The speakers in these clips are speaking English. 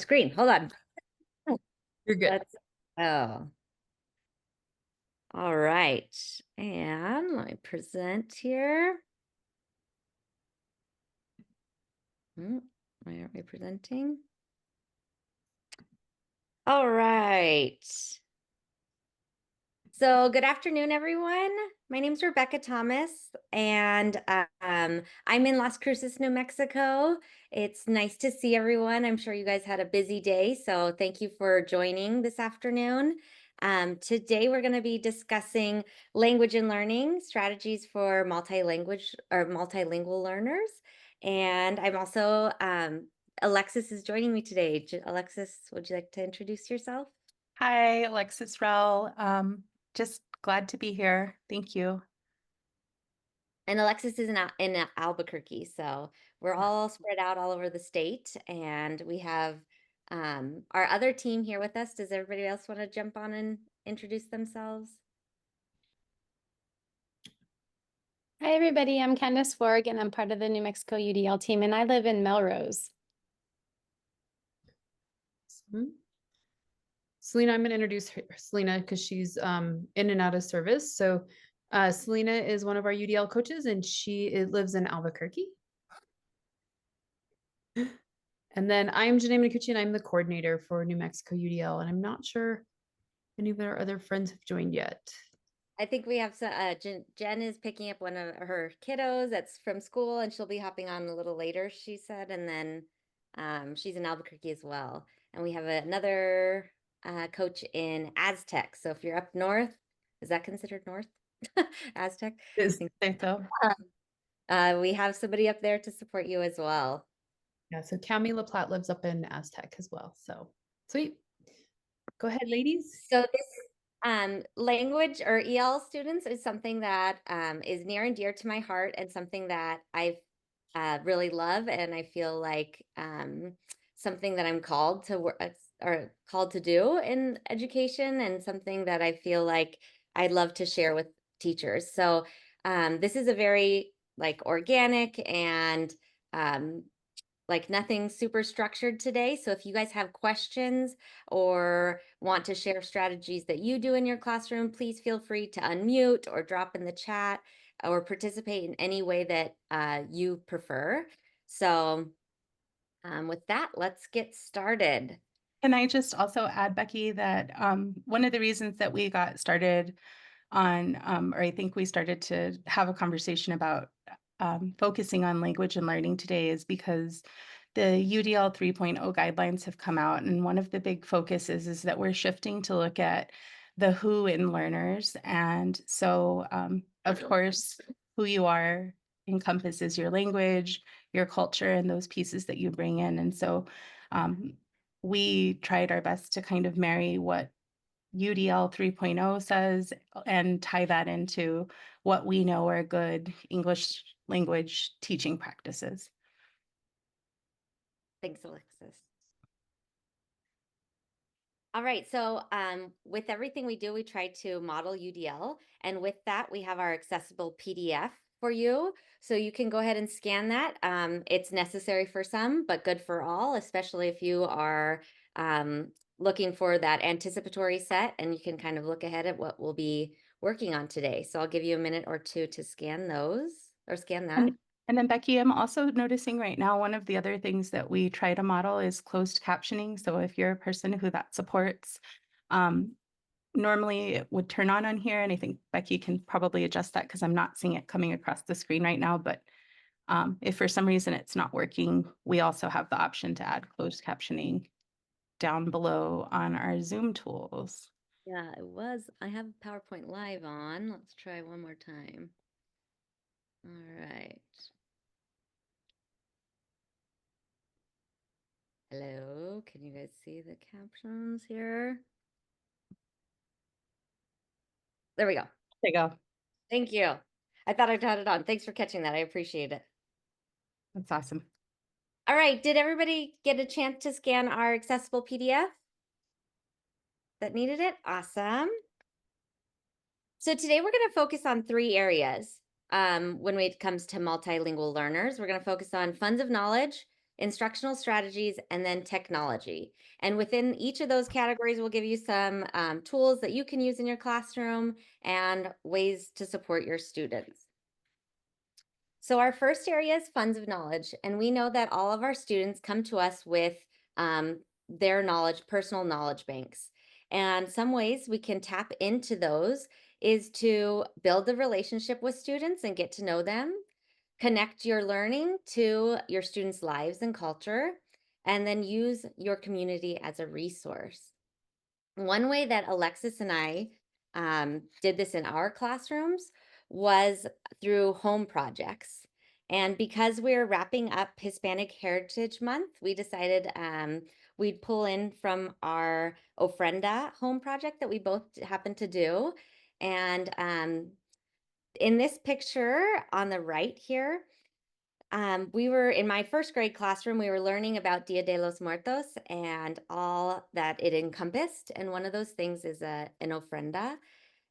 Screen. Hold on. You're good. Let's oh. All right. And let me present here. Why aren't we presenting? All right. So, good afternoon, everyone. My name is Rebecca Thomas, and I'm in Las Cruces, New Mexico. It's nice to see everyone. I'm sure you guys had a busy day, so thank you for joining this afternoon. Today, we're going to be discussing language and learning strategies for multi-language or multilingual learners. And I'm also, Alexis is joining me today. Alexis, would you like to introduce yourself? Hi, Alexis Rell. Just glad to be here. Thank you. And Alexis is in Albuquerque, so we're all spread out all over the state, and we have our other team here with us. Does everybody else want to jump on and introduce themselves? Hi, everybody. I'm Candace Forg, and I'm part of the New Mexico UDL team, and I live in Melrose. Selena, I'm going to introduce Selena because she's in and out of service. So Selena is one of our UDL coaches, and she lives in Albuquerque. And then I'm Janae Minicucci, and I'm the coordinator for New Mexico UDL. And I'm not sure any of our other friends have joined yet. I think we have some, Jen is picking up one of her kiddos that's from school, and she'll be hopping on a little later, she said. And then she's in Albuquerque as well. And we have another coach in Aztec. So if you're up north, is that considered north? Aztec? I Is think so. we have somebody up there to support you as well. Yeah, so Cami LaPlatte lives up in Aztec as well. So sweet. Go ahead, ladies. So this language or EL students is something that is near and dear to my heart, and something that I've really love, and I feel like something that I'm called to work or called to do in education, and something that I feel like I'd love to share with teachers. So this is a very like organic and like nothing super structured today. So if you guys have questions or want to share strategies that you do in your classroom, please feel free to unmute or drop in the chat or participate in any way that you prefer. So with that, let's get started. Can I just also add, Becky, that one of the reasons that we got started on, or I think we started to have a conversation about focusing on language and learning today is because the UDL 3.0 guidelines have come out. And one of the big focuses is that we're shifting to look at the who in learners. And so, of course, who you are encompasses your language, your culture, and those pieces that you bring in. And so we tried our best to kind of marry what UDL 3.0 says and tie that into what we know are good English language teaching practices. Thanks, Alexis. All right, so with everything we do, we try to model UDL. And with that, we have our accessible PDF for you. So you can go ahead and scan that. It's necessary for some, but good for all, especially if you are looking for that anticipatory set, and you can kind of look ahead at what we'll be working on today. So I'll give you a minute or two to scan those or scan that. And then Becky, I'm also noticing right now, one of the other things that we try to model is closed captioning. So if you're a person who that supports, normally it would turn on here. And I think Becky can probably adjust that because I'm not seeing it coming across the screen right now. But if for some reason it's not working, we also have the option to add closed captioning down below on our Zoom tools. Yeah, it was. I have PowerPoint Live on. Let's try one more time. All right. Hello, can you guys see the captions here? There we go. There you go. Thank you. I thought I'd had it on. Thanks for catching that. I appreciate it. That's awesome. All right. Did everybody get a chance to scan our accessible PDF that needed it? Awesome. So today we're going to focus on three areas when it comes to multilingual learners. We're going to focus on funds of knowledge, instructional strategies, and then technology. And within each of those categories, we'll give you some tools that you can use in your classroom and ways to support your students. So our first area is funds of knowledge, and we know that all of our students come to us with their knowledge, personal knowledge banks. And some ways we can tap into those is to build a relationship with students and get to know them, connect your learning to your students' lives and culture, and then use your community as a resource. One way that Alexis and I did this in our classrooms was through home projects. And because we're wrapping up Hispanic Heritage Month, we decided we'd pull in from our Ofrenda home project that we both happened to do. And in this picture on the right here, we were in my first grade classroom, we were learning about Dia de los Muertos and all that it encompassed. And one of those things is an ofrenda.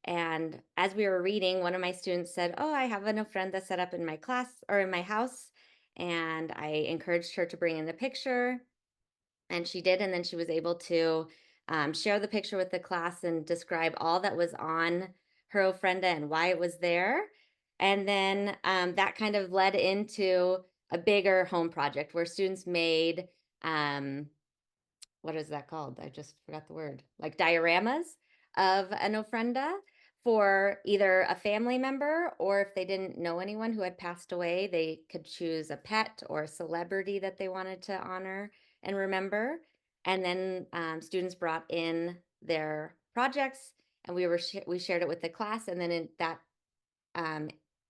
And as we were reading, one of my students said, "Oh, I have an ofrenda set up in my class or in my house." And I encouraged her to bring in the picture. And she did. And then she was able to share the picture with the class and describe all that was on her ofrenda and why it was there. And then that kind of led into a bigger home project where students made, what is that called? I just forgot the word, like dioramas of an ofrenda for either a family member, or if they didn't know anyone who had passed away, they could choose a pet or a celebrity that they wanted to honor and remember. And then students brought in their projects, and we shared it with the class, and then that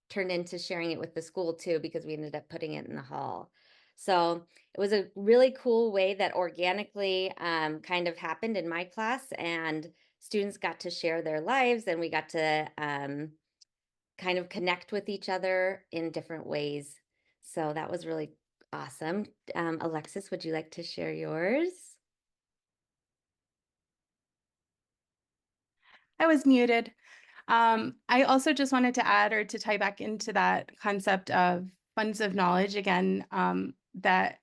turned into sharing it with the school too, because we ended up putting it in the hall. So it was a really cool way that organically kind of happened in my class, and students got to share their lives, and we got to kind of connect with each other in different ways. So that was really awesome. Alexis, would you like to share yours? I was muted. I also just wanted to add, or to tie back into that concept of funds of knowledge again, that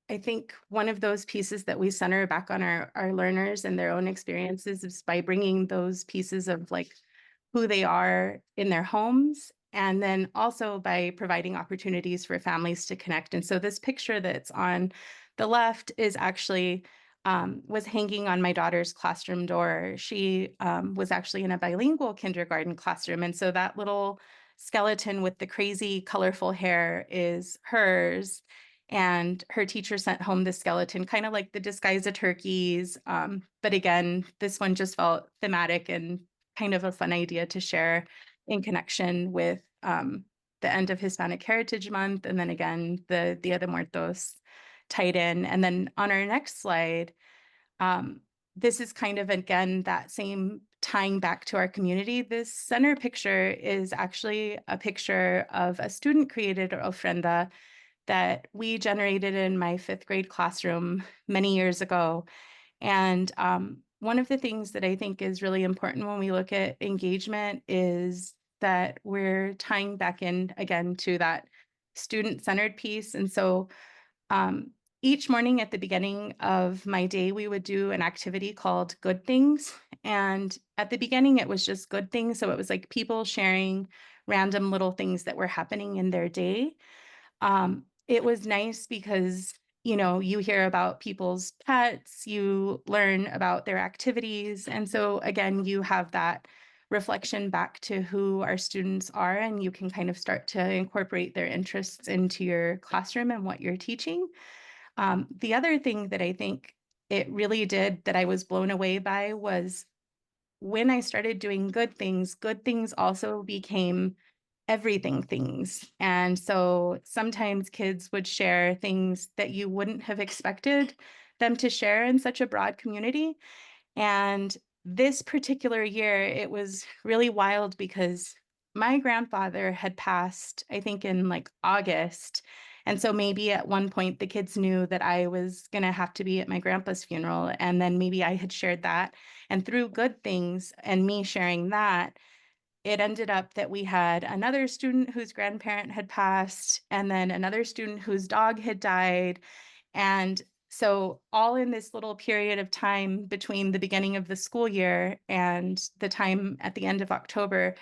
I think one of those pieces that we center back on our learners and their own experiences is by bringing those pieces of like who they are in their homes, and then also by providing opportunities for families to connect. And so this picture that's on the left is actually was hanging on my daughter's classroom door. She was actually in a bilingual kindergarten classroom. And so that little skeleton with the crazy colorful hair is hers. And her teacher sent home the skeleton, kind of like the disguise of turkeys. But again, this one just felt thematic and kind of a fun idea to share in connection with the end of Hispanic Heritage Month. And then again, the Dia de Muertos tied in. And then on our next slide, this is kind of, again, that same tying back to our community. This center picture is actually a picture of a student-created ofrenda that we generated in my 5th grade classroom many years ago. And one of the things that I think is really important when we look at engagement is that we're tying back in again to that student-centered piece. And so each morning at the beginning of my day, we would do an activity called Good Things. And at the beginning, it was just good things. So it was like people sharing random little things that were happening in their day. It was nice because, you know, you hear about people's pets, you learn about their activities. And so again, you have that reflection back to who our students are, and you can kind of start to incorporate their interests into your classroom and what you're teaching. The other thing that I think it really did that I was blown away by was when I started doing good things also became everything things. And so sometimes kids would share things that you wouldn't have expected them to share in such a broad community. And this particular year, it was really wild because my grandfather had passed, I think, in like August. And so maybe at one point the kids knew that I was going to have to be at my grandpa's funeral. And then maybe I had shared that. And through good things and me sharing that, it ended up that we had another student whose grandparent had passed, and then another student whose dog had died. And so all in this little period of time between the beginning of the school year and the time at the end of October,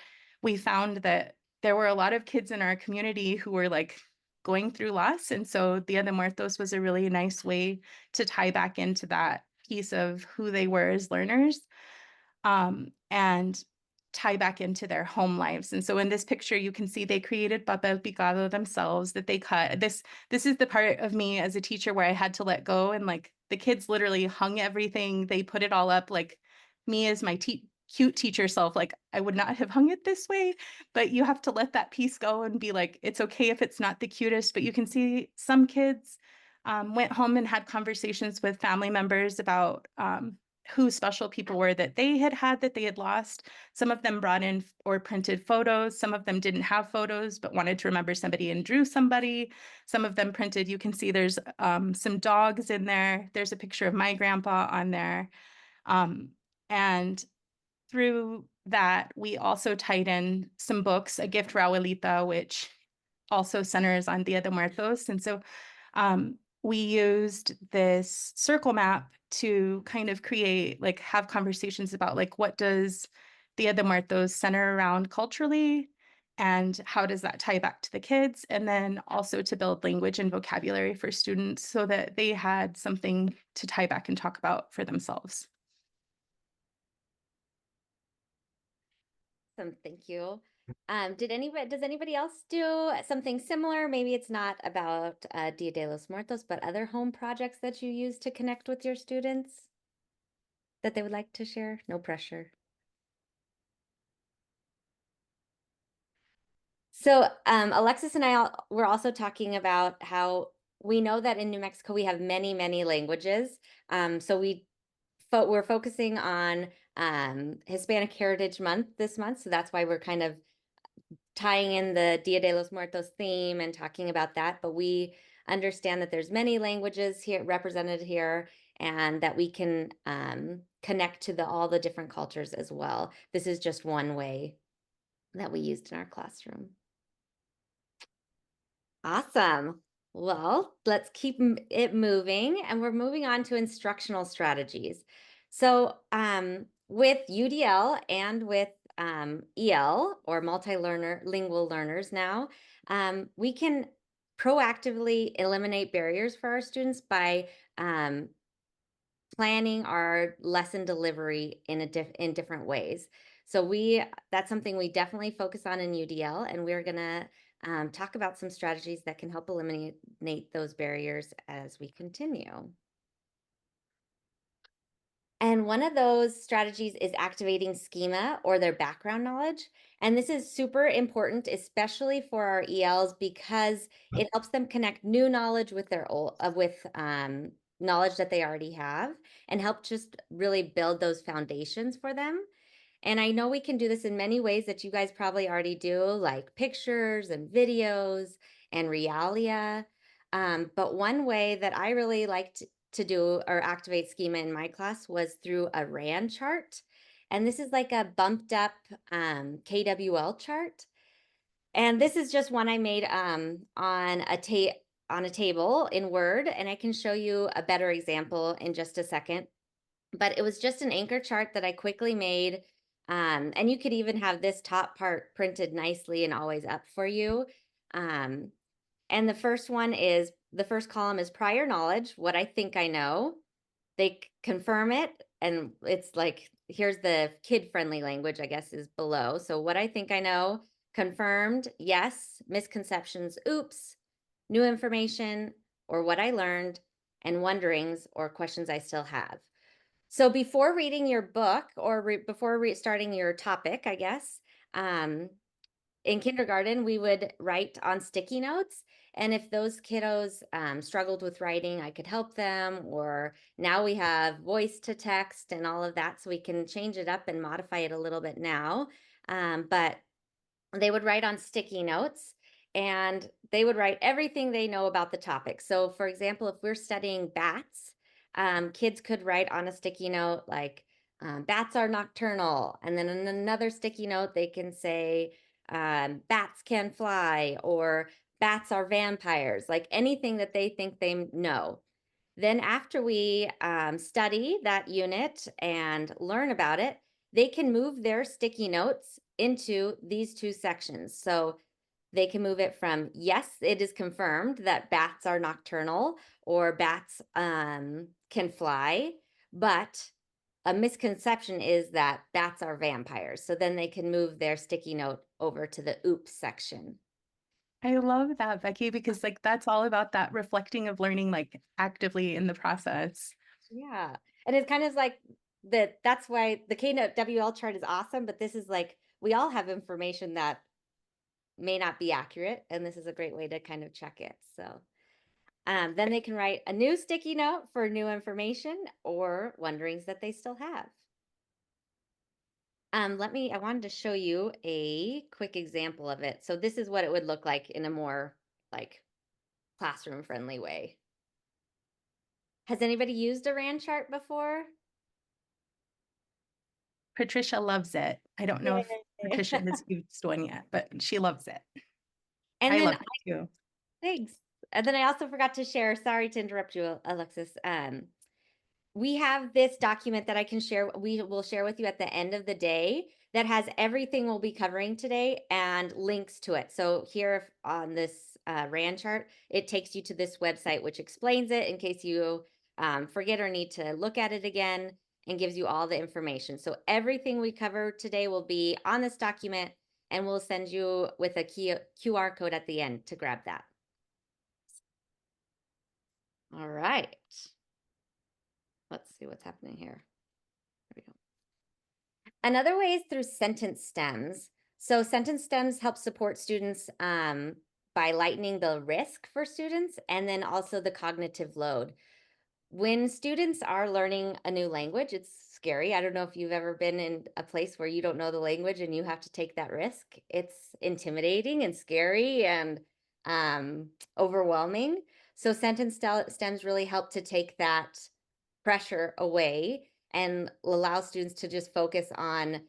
we found that there were a lot of kids in our community who were like going through loss. And so Dia de Muertos was a really nice way to tie back into that piece of who they were as learners, and tie back into their home lives. And so in this picture, you can see they created papel picado themselves that they cut. This is the part of me as a teacher where I had to let go, and like the kids literally hung everything. They put it all up. Like me as my cute teacher self, like I would not have hung it this way, but you have to let that piece go and be like, it's okay if it's not the cutest. But you can see some kids went home and had conversations with family members about who special people were that they had that they had lost. Some of them brought in or printed photos. Some of them didn't have photos, but wanted to remember somebody and drew somebody. Some of them printed, you can see there's some dogs in there. There's a picture of my grandpa on there. And through that, we also tied in some books, A Gift for Abuelita, which also centers on Dia de Muertos. And so we used this circle map to kind of create, like, have conversations about, like, what does Dia de Muertos center around culturally, and how does that tie back to the kids? And then also to build language and vocabulary for students so that they had something to tie back and talk about for themselves. Awesome, thank you. Does anybody else do something similar? Maybe it's not about Dia de los Muertos, but other home projects that you use to connect with your students that they would like to share? No pressure. So Alexis and I were also talking about how we know that in New Mexico we have many, many languages. So we're focusing on Hispanic Heritage Month this month. So that's why we're kind of tying in the Dia de los Muertos theme and talking about that. But we understand that there's many languages here represented here, and that we can connect to all the different cultures as well. This is just one way that we used in our classroom. Awesome. Well, let's keep it moving, and we're moving on to instructional strategies. So with UDL and with EL, or multilingual learners now, we can proactively eliminate barriers for our students by planning our lesson delivery in different ways. So that's something we definitely focus on in UDL, and we're gonna talk about some strategies that can help eliminate those barriers as we continue. And one of those strategies is activating schema or their background knowledge. And this is super important, especially for our ELs, because it helps them connect new knowledge with their knowledge that they already have, and help just really build those foundations for them. And I know we can do this in many ways that you guys probably already do, like pictures and videos and realia. But one way that I really liked to do or activate schema in my class was through a RAN chart. And this is like a bumped up KWL chart. And this is just one I made on a table in Word, and I can show you a better example in just a second. But it was just an anchor chart that I quickly made. And you could even have this top part printed nicely and always up for you. And the first column is prior knowledge, what I think I know. They confirm it, and it's like, here's the kid-friendly language, I guess, is below. So what I think I know, confirmed, yes, misconceptions, oops, new information, or what I learned, and wonderings or questions I still have. So before reading your book, or before starting your topic, I guess, in kindergarten, we would write on sticky notes. And if those kiddos struggled with writing, I could help them. Or now we have voice to text and all of that, so we can change it up and modify it a little bit now. But they would write on sticky notes, and they would write everything they know about the topic. So for example, if we're studying bats, kids could write on a sticky note like, bats are nocturnal. And then in another sticky note, they can say, bats can fly, or bats are vampires, like anything that they think they know. Then after we study that unit and learn about it, they can move their sticky notes into these two sections. So they can move it from, yes, it is confirmed that bats are nocturnal, or bats can fly, but a misconception is that bats are vampires. So then they can move their sticky note over to the oops section. I love that, Becky, because like that's all about that reflecting of learning, like actively in the process. Yeah. And it's kind of like that's why the KWL chart is awesome, but this is like, we all have information that may not be accurate, and this is a great way to kind of check it. So then they can write a new sticky note for new information or wonderings that they still have. I wanted to show you a quick example of it. So this is what it would look like in a more like classroom friendly way. Has anybody used a RAN chart before? Patricia loves it. I don't know if Yay. Patricia has used one yet, but she loves it. And I then love it too. thanks. And then I also forgot to share, sorry to interrupt you, Alexis. We have this document that I can share, we will share with you at the end of the day, that has everything we'll be covering today and links to it. So here on this RAN chart, it takes you to this website, which explains it in case you forget or need to look at it again, and gives you all the information. So everything we cover today will be on this document, and we'll send you with a QR code at the end to grab that. All right. Let's see what's happening here. There we go. Another way is through sentence stems. So sentence stems help support students by lightening the risk for students, and then also the cognitive load. When students are learning a new language, it's scary. I don't know if you've ever been in a place where you don't know the language and you have to take that risk. It's intimidating and scary and overwhelming. So sentence stems really help to take that pressure away and allow students to just focus on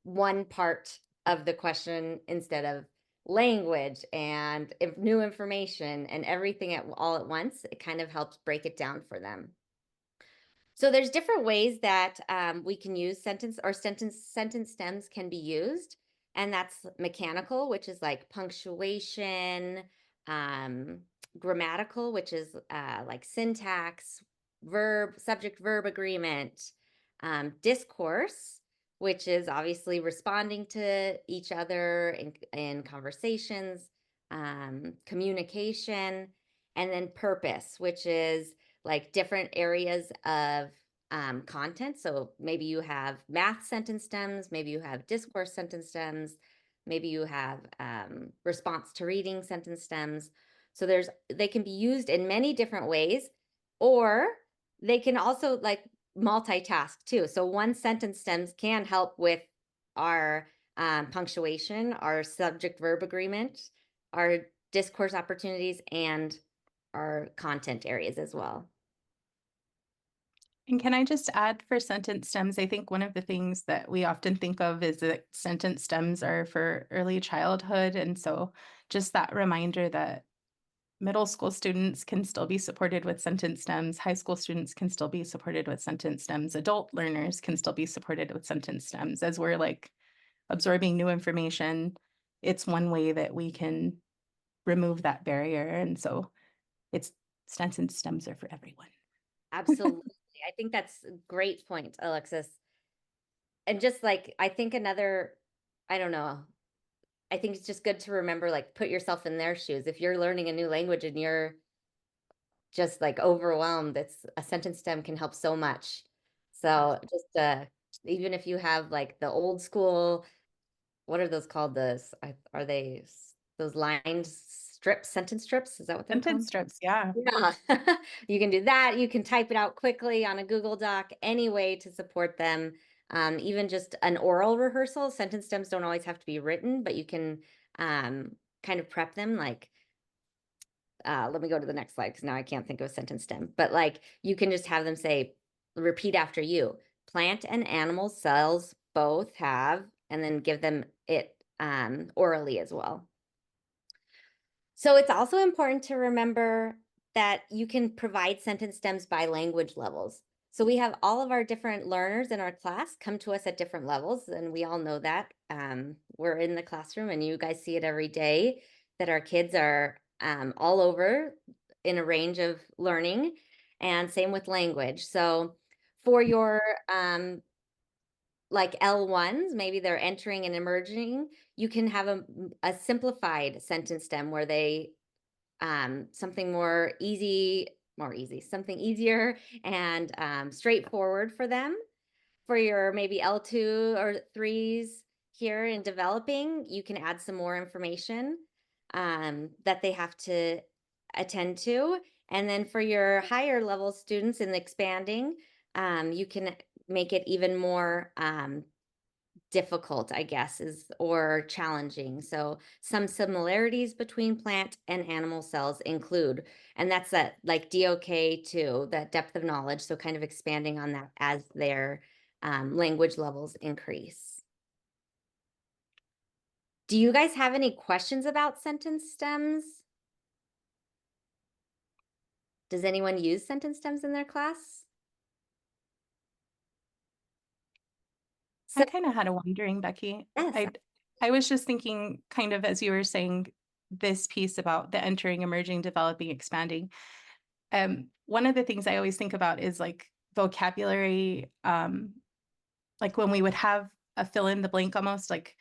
one part of the question instead of language and new information and everything all at once. It kind of helps break it down for them. So there's different ways that we can use sentence stems can be used. And that's mechanical, which is like punctuation, grammatical, which is like syntax, subject verb agreement, discourse, which is obviously responding to each other in conversations, communication, and then purpose, which is like different areas of content. So maybe you have math sentence stems, maybe you have discourse sentence stems, maybe you have response to reading sentence stems. So they can be used in many different ways, or they can also like multitask too. So one sentence stems can help with our punctuation, our subject verb agreement, our discourse opportunities, and our content areas as well. And can I just add for sentence stems, I think one of the things that we often think of is that sentence stems are for early childhood. And so just that reminder that middle school students can still be supported with sentence stems, high school students can still be supported with sentence stems, adult learners can still be supported with sentence stems. As we're like absorbing new information, it's one way that we can remove that barrier. And so it's sentence stems are for everyone. Absolutely. I think that's a great point, Alexis. And just like, I think I don't know, I think it's just good to remember, like, put yourself in their shoes. If you're learning a new language and you're just like overwhelmed, a sentence stem can help so much. So just even if you have like the old school, what are those called? Are they those lined strips, sentence strips? Is that what they're Sentence called? strips, yeah. Yeah, you can do that. You can type it out quickly on a Google Doc, any way to support them. Even just an oral rehearsal. Sentence stems don't always have to be written, but you can kind of prep them. Like, let me go to the next slide because now I can't think of a sentence stem. But like, you can just have them say, repeat after you. plant and animal cells both have, and then give them it orally as well. So it's also important to remember that you can provide sentence stems by language levels. So we have all of our different learners in our class come to us at different levels, and we all know that. We're in the classroom and you guys see it every day that our kids are all over in a range of learning, and same with language. So for your like L1s, maybe they're entering and emerging, you can have a simplified sentence stem where they something something easier and straightforward for them. For your maybe L2 or 3s here in developing, you can add some more information that they have to attend to. And then for your higher level students in the expanding, you can make it even more difficult, I guess, or challenging. So some similarities between plant and animal cells include, and that's that like DOK2, that depth of knowledge. So kind of expanding on that as their language levels increase. Do you guys have any questions about sentence stems? Does anyone use sentence stems in their class? I kind of had a wondering, Becky. Yes. I was just thinking, kind of as you were saying this piece about the entering, emerging, developing, expanding. One of the things I always think about is like vocabulary, like when we would have a fill in the blank almost, like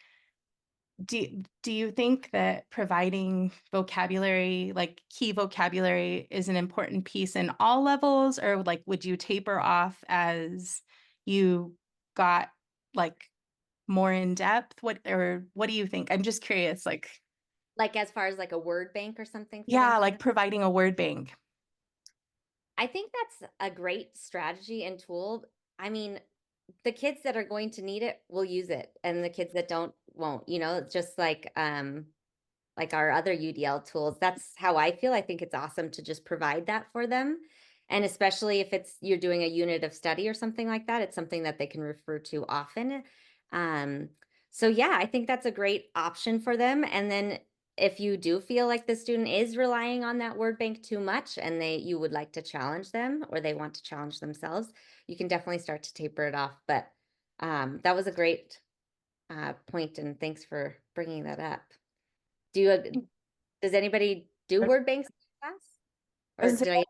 do you think that providing vocabulary, like key vocabulary, is an important piece in all levels, or like would you taper off as you got like more in depth? What do you think? I'm just curious, like As far as like a word bank or something for yeah, them? like providing a word bank. I think that's a great strategy and tool. I mean, the kids that are going to need it will use it, and the kids that don't won't. It's just like our other UDL tools. That's how I feel. I think it's awesome to just provide that for them. And especially if you're doing a unit of study or something like that, it's something that they can refer to often. So yeah, I think that's a great option for them. And then if you do feel like the student is relying on that word bank too much and you would like to challenge them, or they want to challenge themselves, you can definitely start to taper it off. But that was a great point, and thanks for bringing that up. Does anybody do word banks in class? Or did I?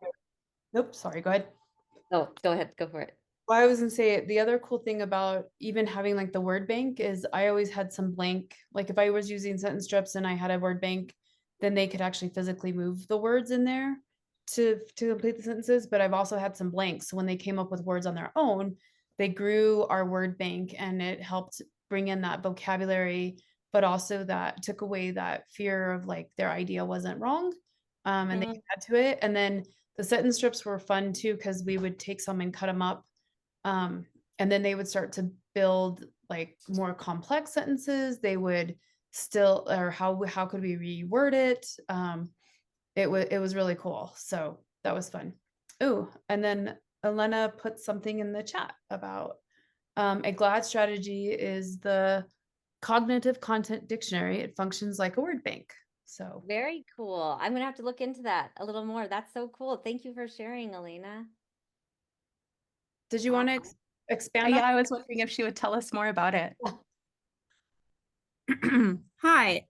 Nope, sorry, go ahead. Oh, go ahead, go for it. Well, I was gonna say the other cool thing about even having like the word bank is I always had some blank, like if I was using sentence strips and I had a word bank, then they could actually physically move the words in there to complete the sentences. But I've also had some blanks. So when they came up with words on their own, they grew our word bank and it helped bring in that vocabulary, but also that took away that fear of like their idea wasn't wrong. And they could add to it. And then the sentence strips were fun too, because we would take some and cut them up. And then they would start to build like more complex sentences. They would still, or how could we reword it? It was really cool. So that was fun. Oh, and then Elena put something in the chat about a GLAD strategy is the cognitive content dictionary. It functions like a word bank. So very cool. I'm gonna have to look into that a little more. That's so cool. Thank you for sharing, Elena. did you want to expand Yeah, on? I was wondering if she would tell us more about it. Hi.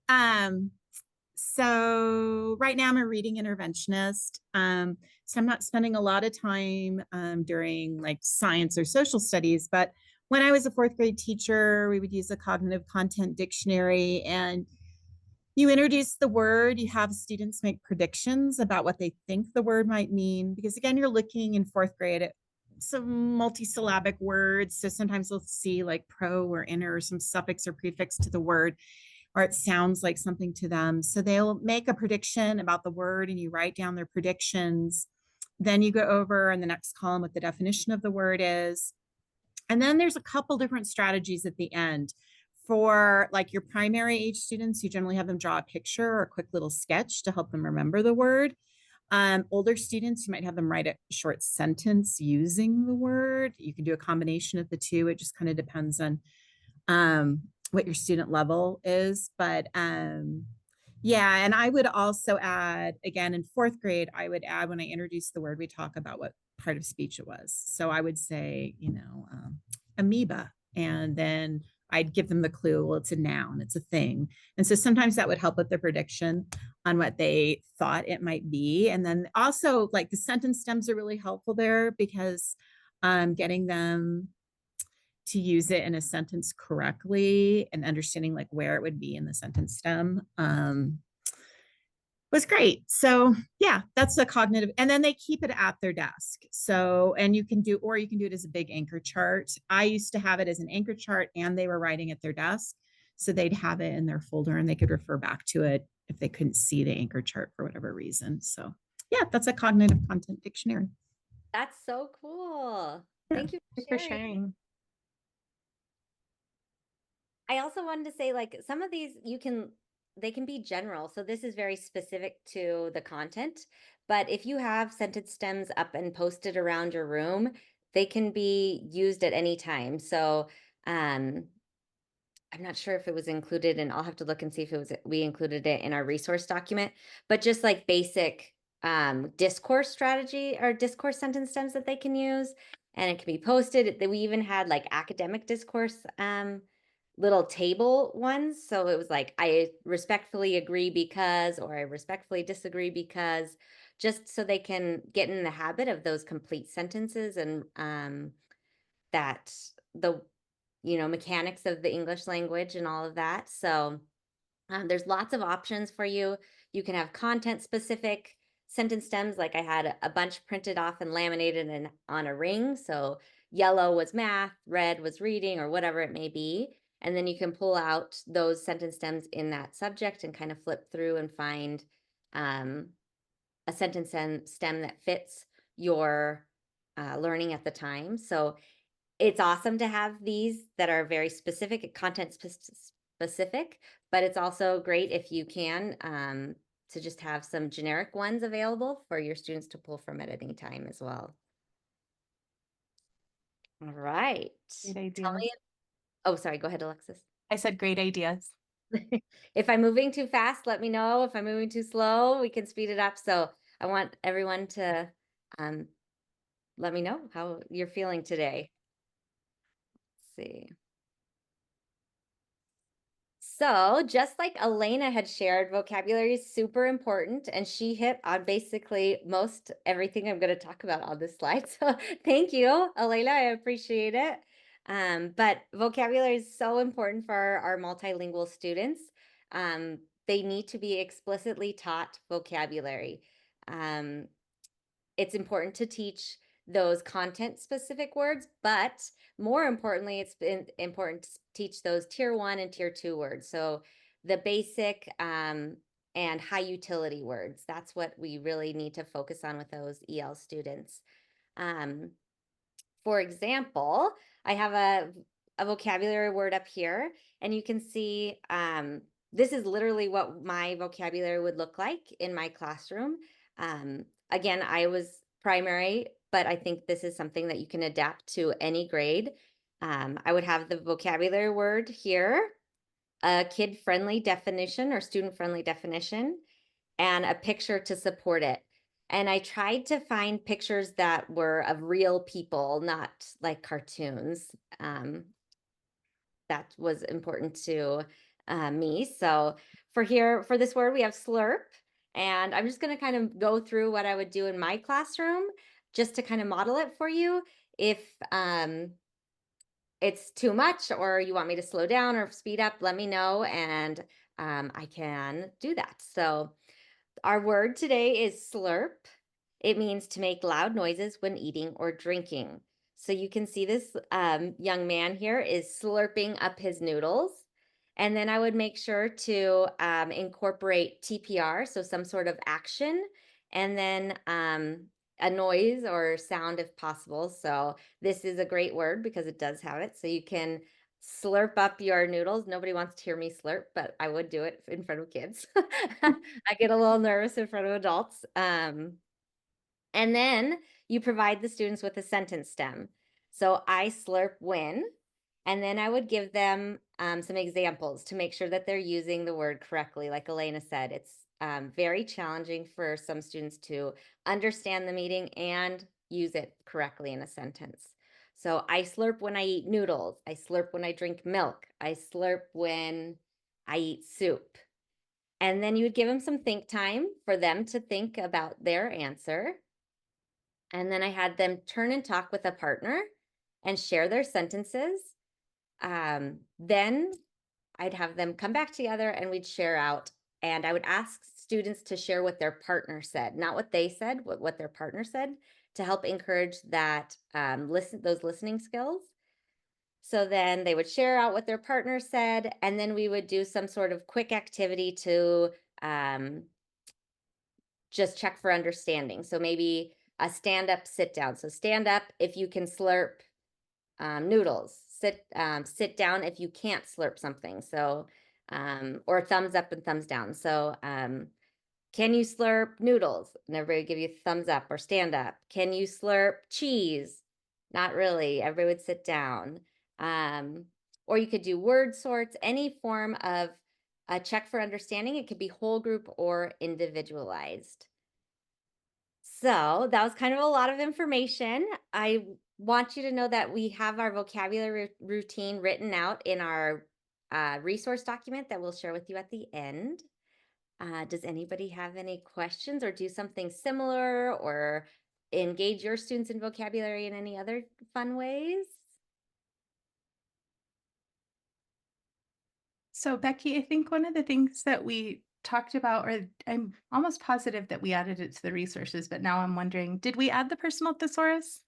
So right now I'm a reading interventionist. So I'm not spending a lot of time during like science or social studies, but when I was a fourth grade teacher, we would use a cognitive content dictionary, and you introduce the word, you have students make predictions about what they think the word might mean, because again, you're looking in fourth grade at some multisyllabic words. So sometimes they'll see like pro or inner or some suffix or prefix to the word, or it sounds like something to them. So they'll make a prediction about the word and you write down their predictions. Then you go over in the next column what the definition of the word is. And then there's a couple different strategies at the end. For like your primary age students, you generally have them draw a picture or a quick little sketch to help them remember the word. Older students, you might have them write a short sentence using the word. You can do a combination of the two. It just kind of depends on what your student level is. But yeah, and I would also add, again, in fourth grade, I would add when I introduce the word, we talk about what part of speech it was. So I would say, amoeba. And then I'd give them the clue, well, it's a noun, it's a thing. And so sometimes that would help with their prediction on what they thought it might be. And then also like the sentence stems are really helpful there because getting them to use it in a sentence correctly and understanding like where it would be in the sentence stem was great. So yeah, that's the cognitive, and then they keep it at their desk. So, and you can do it as a big anchor chart. I used to have it as an anchor chart and they were writing at their desk. So they'd have it in their folder and they could refer back to it if they couldn't see the anchor chart for whatever reason. So yeah, that's a cognitive content dictionary. That's so cool. Yeah, Thank you thanks for for sharing. sharing. I also wanted to say, like, some of these they can be general. So this is very specific to the content. But if you have sentence stems up and posted around your room, they can be used at any time. So I'm not sure if it was included, and I'll have to look and see if we included it in our resource document. But just like basic discourse strategy or discourse sentence stems that they can use, and it can be posted. We even had like academic discourse little table ones. So it was like, I respectfully agree because, or I respectfully disagree because, just so they can get in the habit of those complete sentences and that the mechanics of the English language and all of that. So there's lots of options for you. You can have content specific sentence stems. Like I had a bunch printed off and laminated on a ring. So yellow was math, red was reading, or whatever it may be. And then you can pull out those sentence stems in that subject and kind of flip through and find a sentence stem that fits your learning at the time. So it's awesome to have these that are very specific, content specific, but it's also great if you can to just have some generic ones available for your students to pull from at any time as well. All right. Great idea. Tell me. Oh, sorry. Go ahead, Alexis. I said great ideas. If I'm moving too fast, let me know. If I'm moving too slow, we can speed it up. So I want everyone to let me know how you're feeling today. Let's see. So just like Elena had shared, vocabulary is super important, and she hit on basically most everything I'm going to talk about on this slide. So thank you, Elena. I appreciate it. But vocabulary is so important for our multilingual students. They need to be explicitly taught vocabulary. It's important to teach those content specific words, but more importantly, it's been important to teach those tier 1 and tier 2 words. So the basic and high utility words. That's what we really need to focus on with those EL students. For example, I have a vocabulary word up here, and you can see this is literally what my vocabulary would look like in my classroom. Again, I was primary, but I think this is something that you can adapt to any grade. I would have the vocabulary word here, a kid-friendly definition or student-friendly definition, and a picture to support it. And I tried to find pictures that were of real people, not like cartoons. That was important to me. So for this word, we have slurp. And I'm just going to kind of go through what I would do in my classroom just to kind of model it for you. If it's too much or you want me to slow down or speed up, let me know and I can do that. So our word today is slurp. It means to make loud noises when eating or drinking. So you can see this young man here is slurping up his noodles. And then I would make sure to incorporate TPR, so some sort of action, and then a noise or sound if possible. So this is a great word because it does have it. So you can slurp up your noodles. Nobody wants to hear me slurp, but I would do it in front of kids. I get a little nervous in front of adults. And then you provide the students with a sentence stem. So I slurp when, and then I would give them some examples to make sure that they're using the word correctly. Like Elena said, it's very challenging for some students to understand the meaning and use it correctly in a sentence. So I slurp when I eat noodles. I slurp when I drink milk. I slurp when I eat soup. And then you would give them some think time for them to think about their answer. And then I had them turn and talk with a partner and share their sentences. Then I'd have them come back together and we'd share out. And I would ask students to share what their partner said, not what they said, what their partner said, to help encourage that those listening skills. So then they would share out what their partner said, and then we would do some sort of quick activity to just check for understanding. So maybe a stand up, sit down. So stand up if you can slurp noodles. Sit down if you can't slurp something. So or thumbs up and thumbs down. So can you slurp noodles? And everybody would give you thumbs up or stand up. Can you slurp cheese? Not really. Everybody would sit down. Or you could do word sorts, any form of a check for understanding. It could be whole group or individualized. So that was kind of a lot of information. I want you to know that we have our vocabulary routine written out in our resource document that we'll share with you at the end. Does anybody have any questions or do something similar or engage your students in vocabulary in any other fun ways? So Becky, I think one of the things that we talked about, or I'm almost positive that we added it to the resources, but now I'm wondering, did we add the personal thesaurus?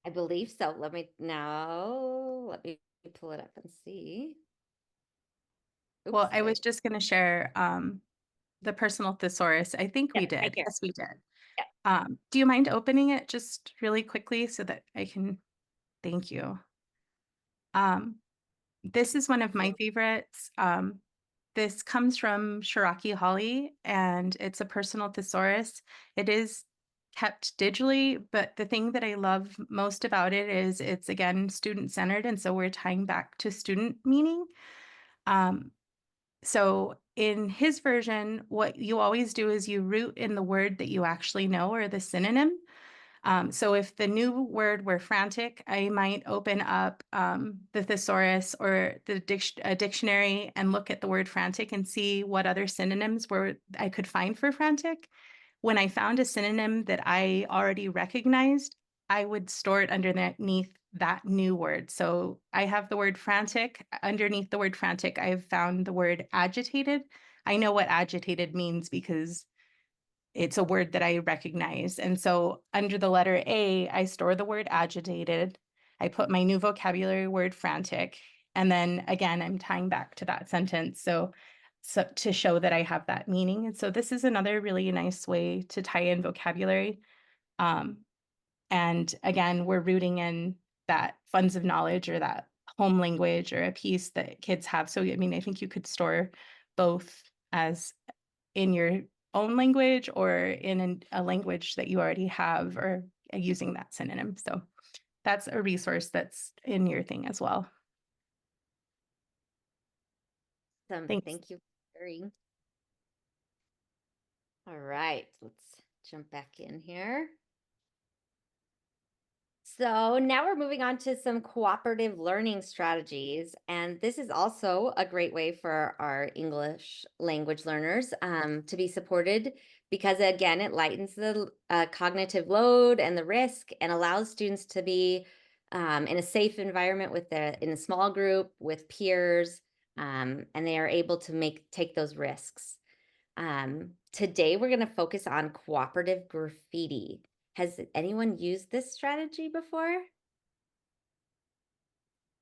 I believe so. Let me pull it up and see. Oops, Well, I was just going to share the personal thesaurus. I think we Yes, right did. here. Yes, we did. Yeah. Do you mind opening it just really quickly so that I can? Thank you. This is one of my favorites. This comes from Shiraki Holly, and it's a personal thesaurus. It is kept digitally, but the thing that I love most about it is it's, again, student-centered, and so we're tying back to student meaning. So in his version, what you always do is you root in the word that you actually know or the synonym. So if the new word were frantic, I might open up the thesaurus or the dictionary and look at the word frantic and see what other synonyms I could find for frantic. When I found a synonym that I already recognized, I would store it underneath that new word. So I have the word frantic. Underneath the word frantic, I've found the word agitated. I know what agitated means because it's a word that I recognize. And so under the letter A, I store the word agitated. I put my new vocabulary word frantic. And then again, I'm tying back to that sentence. So to show that I have that meaning. And so this is another really nice way to tie in vocabulary. And again, we're rooting in that funds of knowledge or that home language or a piece that kids have. So, I mean, I think you could store both as in your own language or in a language that you already have or using that synonym. So that's a resource that's in your thing as well. Thanks. Thank you for sharing. All right, let's jump back in here. So now we're moving on to some cooperative learning strategies. And this is also a great way for our English language learners to be supported because, again, it lightens the cognitive load and the risk and allows students to be in a safe environment in a small group with peers, and they are able to take those risks. Today, we're going to focus on cooperative graffiti. Has anyone used this strategy before?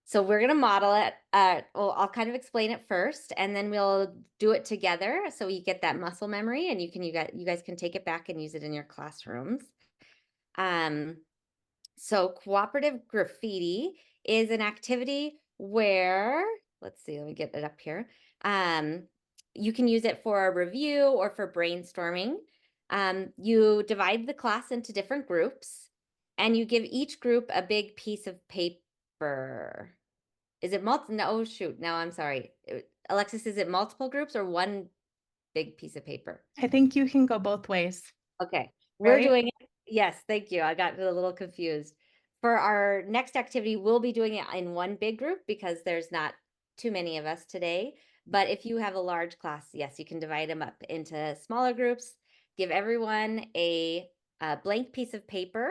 So we're going to model it. Well, I'll kind of explain it first, and then we'll do it together so you get that muscle memory, and you guys can take it back and use it in your classrooms. So cooperative graffiti is an activity where, let's see, let me get it up here. You can use it for a review or for brainstorming. You divide the class into different groups and you give each group a big piece of paper. Is it no, shoot, no, I'm sorry. Alexis, is it multiple groups or one big piece of paper? I think you can go both ways. Okay, we're Right? doing it. Yes, thank you. I got a little confused. For our next activity, we'll be doing it in one big group because there's not too many of us today. But if you have a large class, yes, you can divide them up into smaller groups, give everyone a blank piece of paper,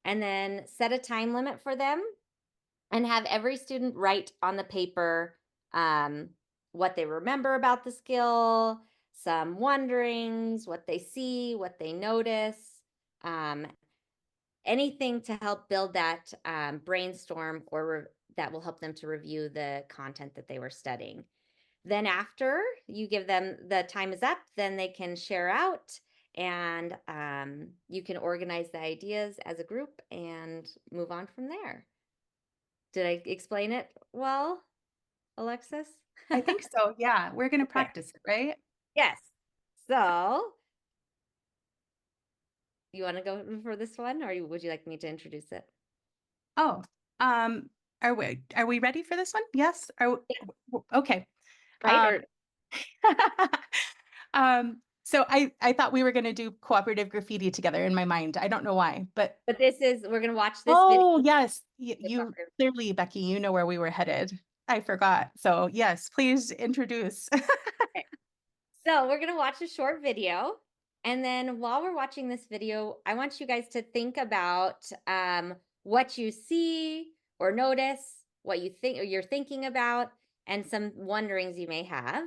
and then set a time limit for them and have every student write on the paper what they remember about the skill, some wonderings, what they see, what they notice, anything to help build that brainstorm or that will help them to review the content that they were studying. Then after you give them the time is up, then they can share out and you can organize the ideas as a group and move on from there. Did I explain it well, Alexis? I think so. Yeah, we're going to Okay. practice it, right? Yes. So, you want to go for this one, or would you like me to introduce it? Oh, are we ready for this one? Yes. Okay. Right? So I thought we were going to do cooperative graffiti together in my mind. I don't know why, but But we're going to watch this oh, video. yes. You clearly, Becky, you know where we were headed. I forgot. So yes, please introduce. Okay. So we're going to watch a short video. And then while we're watching this video, I want you guys to think about what you see or notice, what you think or you're thinking about, and some wonderings you may have.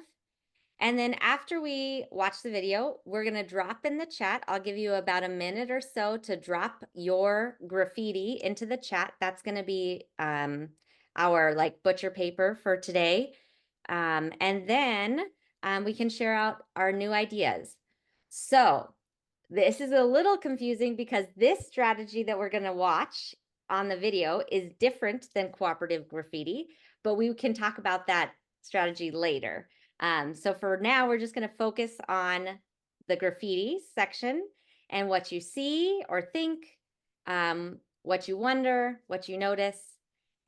And then after we watch the video, we're going to drop in the chat. I'll give you about a minute or so to drop your graffiti into the chat. That's going to be our like butcher paper for today. And then we can share out our new ideas. So this is a little confusing because this strategy that we're going to watch on the video is different than cooperative graffiti, but we can talk about that strategy later. So for now, we're just going to focus on the graffiti section and what you see or think, what you wonder, what you notice,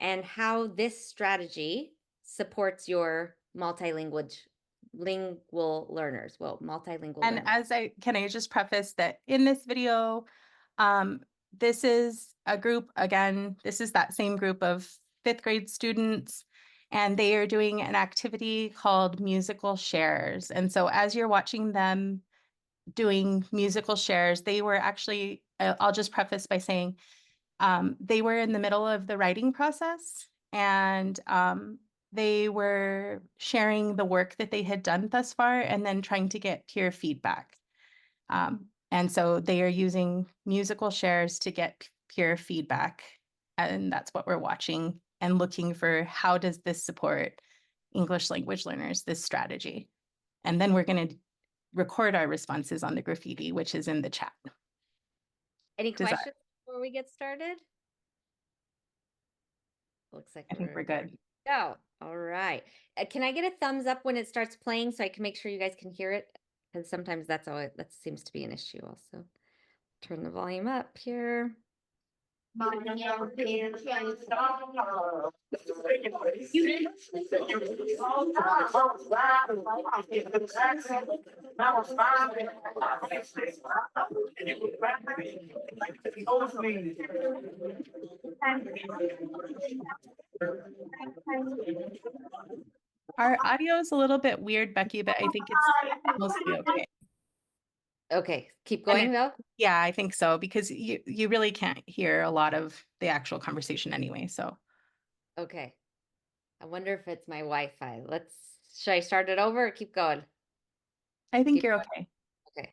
and how this strategy supports your multilingual learners. Well, multilingual And learners. can I just preface that in this video, this is a group, again, this is that same group of 5th grade students, and they are doing an activity called musical shares. And so as you're watching them doing musical shares, they were actually, I'll just preface by saying, they were in the middle of the writing process, and they were sharing the work that they had done thus far and then trying to get peer feedback. And so they are using musical shares to get peer feedback. And that's what we're watching and looking for. How does this support English language learners, this strategy? And then we're going to record our responses on the graffiti, which is in the chat. Any questions before we get started? Looks like I think we're good. Go. All right. Can I get a thumbs up when it starts playing so I can make sure you guys can hear it? Because sometimes that seems to be an issue also. Turn the volume up here. Our audio is a little bit weird, Becky, but I think it's mostly okay. Okay, keep going though. Yeah, I think so, because you really can't hear a lot of the actual conversation anyway. So okay. I wonder if it's my Wi-Fi. Should I start it over or keep going? I think you're okay. Okay.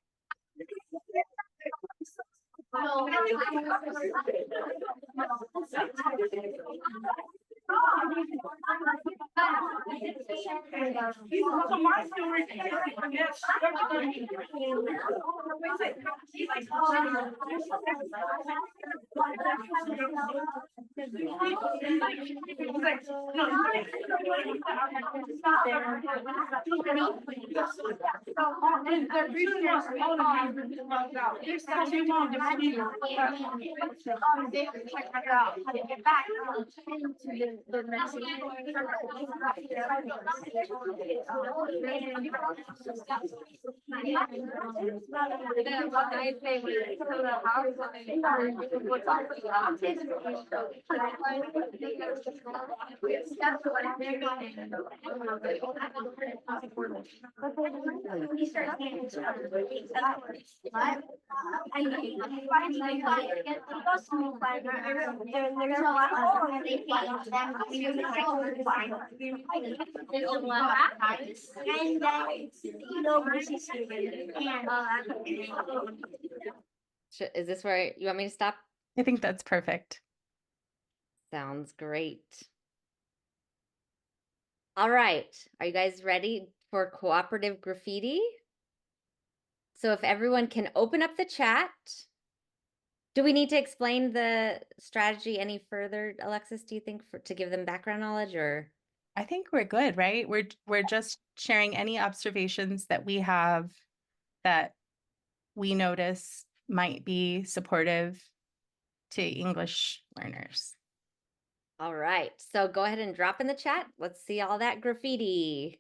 Is this where you want me to stop? I think that's perfect. Sounds great. All right. Are you guys ready for cooperative graffiti? So if everyone can open up the chat. Do we need to explain the strategy any further, Alexis, do you think, to give them background knowledge, or? I think we're good, right? We're just sharing any observations that we have that we notice might be supportive to English learners. All right. So go ahead and drop in the chat. Let's see all that graffiti.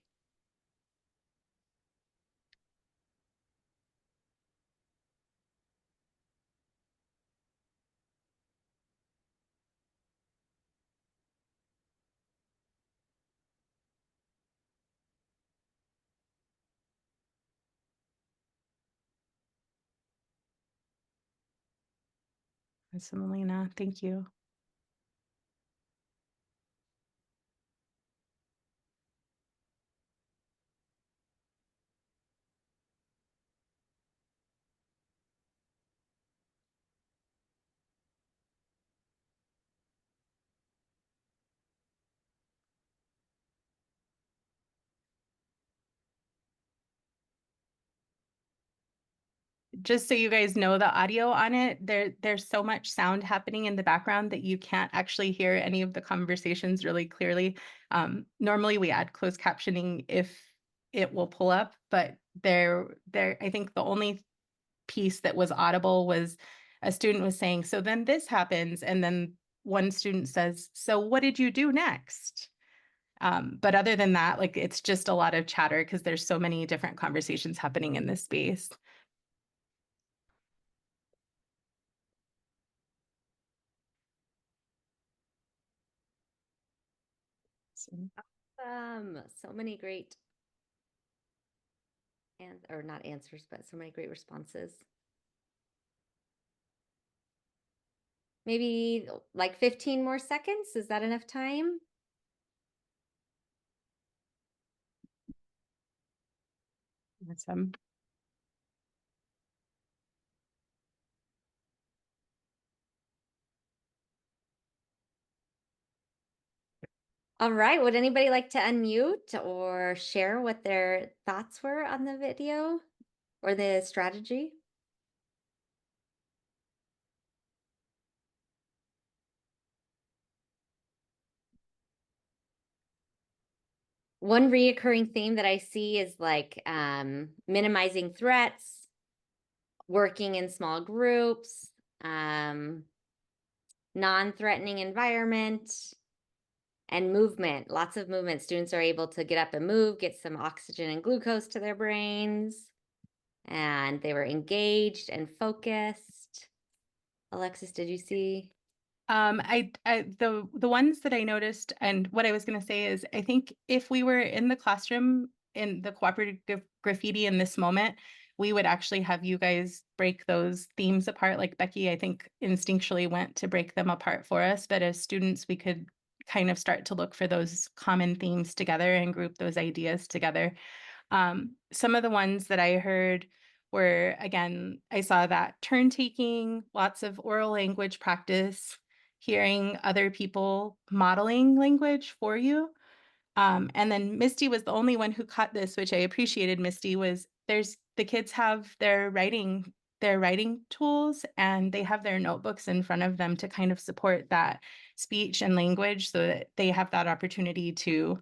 Miss Melina, thank you. Just so you guys know, the audio on it, there's so much sound happening in the background that you can't actually hear any of the conversations really clearly. Normally we add closed captioning if it will pull up, but I think the only piece that was audible was a student was saying, so then this happens, and then one student says, so what did you do next? But other than that, like, it's just a lot of chatter because there's so many different conversations happening in this space. So many great or not answers, but so many great responses. Maybe like 15 more seconds. Is that enough time? Awesome. All right. Would anybody like to unmute or share what their thoughts were on the video or the strategy? One reoccurring theme that I see is like minimizing threats, working in small groups, non-threatening environment, and movement. Lots of movement. Students are able to get up and move, get some oxygen and glucose to their brains, and they were engaged and focused. Alexis, did you see? The ones that I noticed, and what I was going to say is, I think if we were in the classroom in the cooperative graffiti in this moment, we would actually have you guys break those themes apart. Like Becky, I think instinctually went to break them apart for us, but as students, we could kind of start to look for those common themes together and group those ideas together. Some of the ones that I heard were, again, I saw that turn taking, lots of oral language practice, hearing other people modeling language for you. And then Misty was the only one who caught this, which I appreciated. Misty was the kids have their writing, their writing tools, and they have their notebooks in front of them to kind of support that speech and language so that they have that opportunity to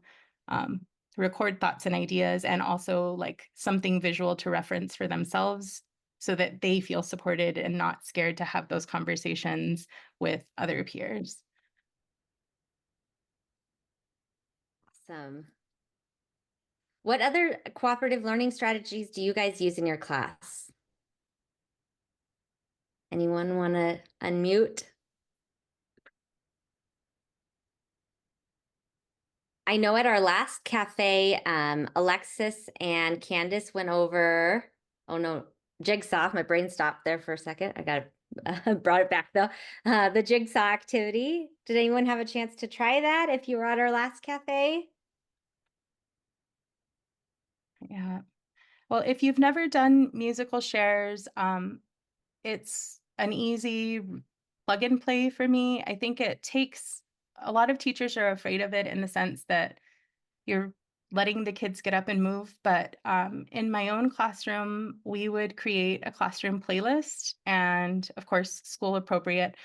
record thoughts and ideas, and also like something visual to reference for themselves so that they feel supported and not scared to have those conversations with other peers. Awesome. What other cooperative learning strategies do you guys use in your class? Anyone want to unmute? I know at our last cafe, Alexis and Candace went over, oh no, jigsaw. My brain stopped there for a second. I got brought it back though. The jigsaw activity. Did anyone have a chance to try that if you were at our last cafe? Yeah. Well, if you've never done musical shares, it's an easy plug and play for me. I think it takes, a lot of teachers are afraid of it in the sense that you're letting the kids get up and move. But in my own classroom, we would create a classroom playlist, and of course, school appropriate.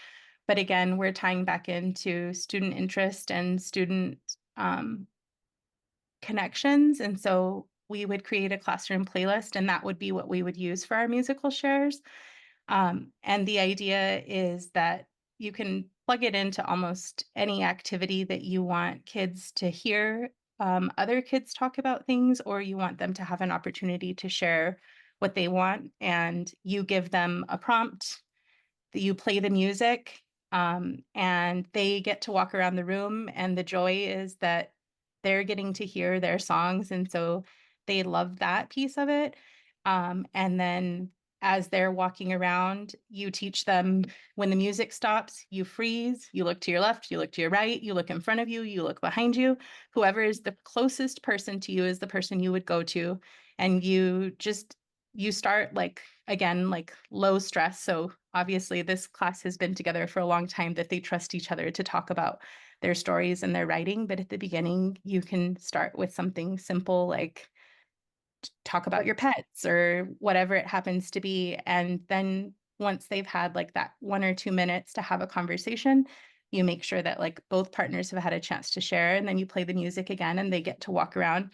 But again, we're tying back into student interest and student connections. And so we would create a classroom playlist, and that would be what we would use for our musical shares. And the idea is that you can plug it into almost any activity that you want kids to hear other kids talk about things, or you want them to have an opportunity to share what they want. And you give them a prompt, that you play the music, and they get to walk around the room. And the joy is that they're getting to hear their songs. And so they love that piece of it. And then as they're walking around, you teach them when the music stops, you freeze, you look to your left, you look to your right, you look in front of you, you look behind you. Whoever is the closest person to you is the person you would go to. And you start like, again, like low stress. So obviously this class has been together for a long time, that they trust each other to talk about their stories and their writing. But at the beginning, you can start with something simple like talk about your pets or whatever it happens to be. And then once they've had like that 1 or 2 minutes to have a conversation, you make sure that like both partners have had a chance to share, and then you play the music again and they get to walk around.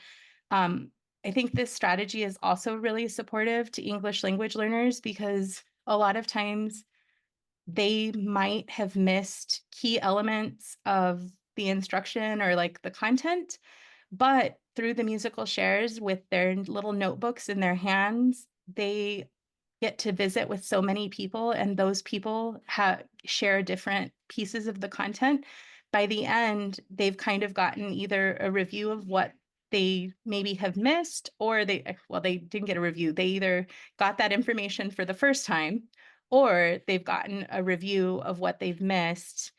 I think this strategy is also really supportive to English language learners, because a lot of times they might have missed key elements of the instruction or like the content, but through the musical shares with their little notebooks in their hands, they get to visit with so many people, and those people share different pieces of the content. By the end, they've kind of gotten either a review of what they maybe have missed, or they didn't get a review. They either got that information for the first time, or they've gotten a review of what they've missed,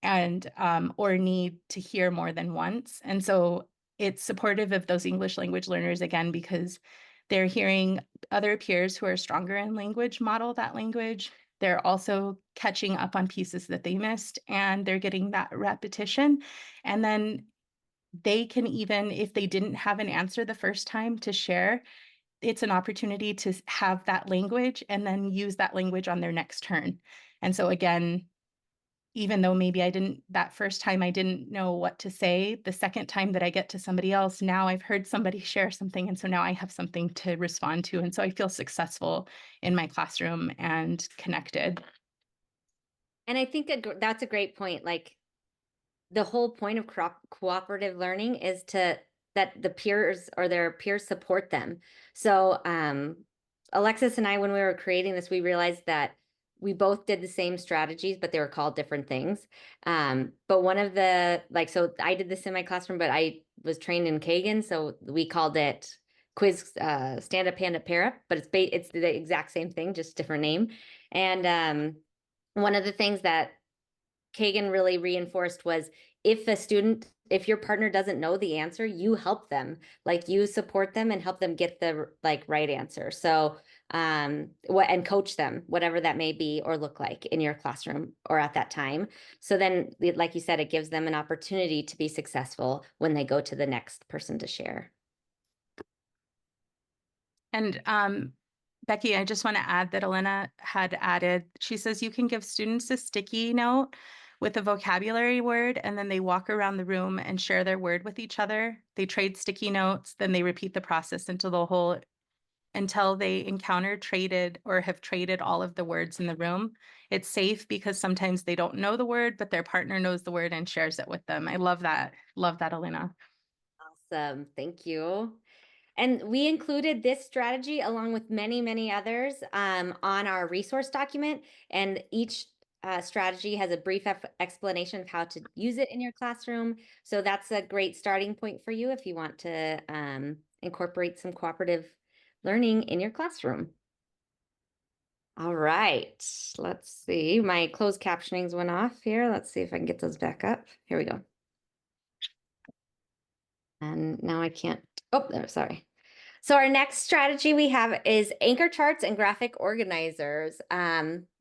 and or need to hear more than once. And so it's supportive of those English language learners, again, because they're hearing other peers who are stronger in language model that language. They're also catching up on pieces that they missed, and they're getting that repetition. And then they can, even if they didn't have an answer the first time to share, it's an opportunity to have that language and then use that language on their next turn. And so again, even though maybe that first time I didn't know what to say, the second time that I get to somebody else, now I've heard somebody share something. And so now I have something to respond to. And so I feel successful in my classroom and connected. And I think that's a great point. Like, the whole point of cooperative learning is that the peers or their peers support them. So Alexis and I, when we were creating this, we realized that we both did the same strategies, but they were called different things. But one of the, like, so I did this in my classroom, but I was trained in Kagan, so we called it quiz stand up hand up pair up, but it's the exact same thing, just different name. And one of the things that Kagan really reinforced was, if your partner doesn't know the answer, you help them, like you support them and help them get the like right answer. So and coach them, whatever that may be or look like in your classroom or at that time. So then, like you said, it gives them an opportunity to be successful when they go to the next person to share. And Becky, I just want to add that Elena had added, she says you can give students a sticky note with a vocabulary word, and then they walk around the room and share their word with each other. They trade sticky notes, then they repeat the process until they encounter traded or have traded all of the words in the room. It's safe because sometimes they don't know the word, but their partner knows the word and shares it with them. I love that. Love that, Elena. Awesome. Thank you. And we included this strategy along with many, many others on our resource document. And each strategy has a brief explanation of how to use it in your classroom. So that's a great starting point for you if you want to incorporate some cooperative learning in your classroom. All right, let's see. My closed captionings went off here. Let's see if I can get those back up. Here we go. And now I can't, oh, there, sorry. So our next strategy we have is anchor charts and graphic organizers.